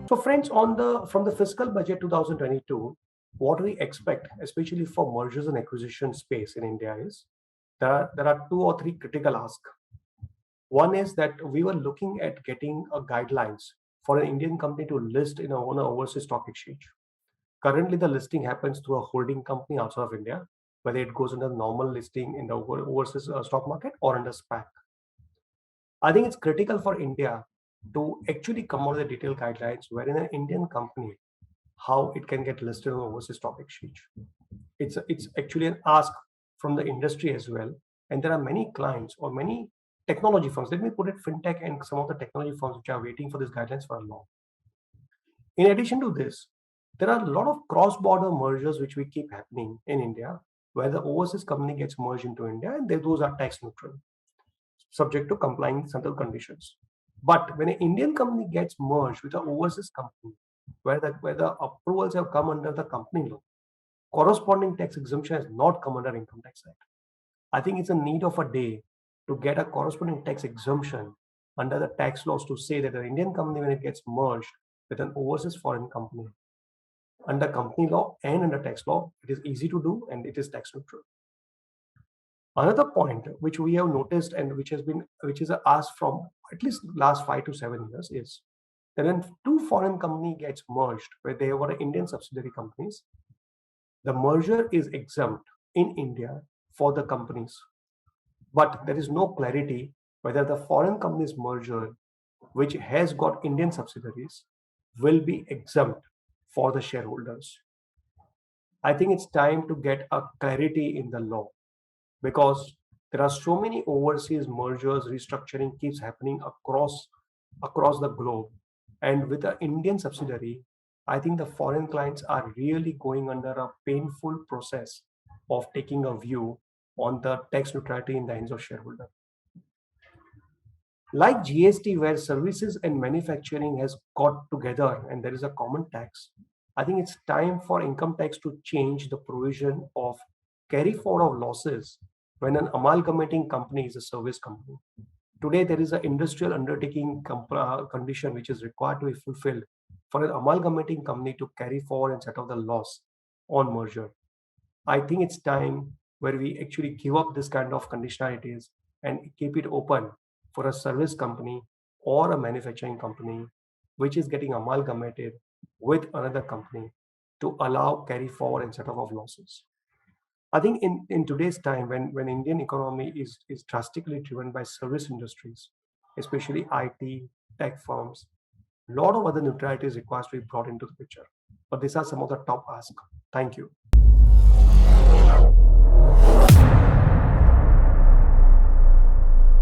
So friends, from the fiscal budget 2022, what we expect, especially for mergers and acquisition space in India, is there are two or three critical asks. One is that we were looking at getting a guidelines for an Indian company to list on an overseas stock exchange. Currently, the listing happens through a holding company outside of India, whether it goes under normal listing in the overseas stock market or under SPAC. I think it's critical for India to actually come out with the detailed guidelines wherein an Indian company, how it can get listed on overseas stock exchange. It's actually an ask from the industry as well. And there are many clients or many technology firms. Let me put it fintech and some of the technology firms which are waiting for these guidelines for a long. In addition to this, there are a lot of cross-border mergers which we keep happening in India, where the overseas company gets merged into India and those are tax neutral, subject to complying certain conditions. But when an Indian company gets merged with an overseas company, where the approvals have come under the company law, corresponding tax exemption has not come under Income Tax Act. I think it's a need of a day to get a corresponding tax exemption under the tax laws to say that an Indian company, when it gets merged with an overseas foreign company, under company law and under tax law, it is easy to do and it is tax neutral. Another point which we have noticed and which is asked from at least last 5 to 7 years is that when two foreign company gets merged where they were Indian subsidiary companies, the merger is exempt in India for the companies. But there is no clarity whether the foreign company's merger, which has got Indian subsidiaries, will be exempt for the shareholders. I think it's time to get a clarity in the law because there are so many overseas mergers, restructuring keeps happening across the globe. And with the Indian subsidiary, I think the foreign clients are really going under a painful process of taking a view on the tax neutrality in the hands of shareholder. Like GST, where services and manufacturing has got together and there is a common tax, I think it's time for income tax to change the provision of carry forward of losses when an amalgamating company is a service company. Today, there is an industrial undertaking condition which is required to be fulfilled for an amalgamating company to carry forward and set off the loss on merger. I think it's time where we actually give up this kind of conditionalities and keep it open for a service company or a manufacturing company which is getting amalgamated with another company to allow carry forward and set off of losses. I think in today's time when Indian economy is drastically driven by service industries, especially IT, tech firms, a lot of other neutrality is required to be brought into the picture. But these are some of the top asks. Thank you.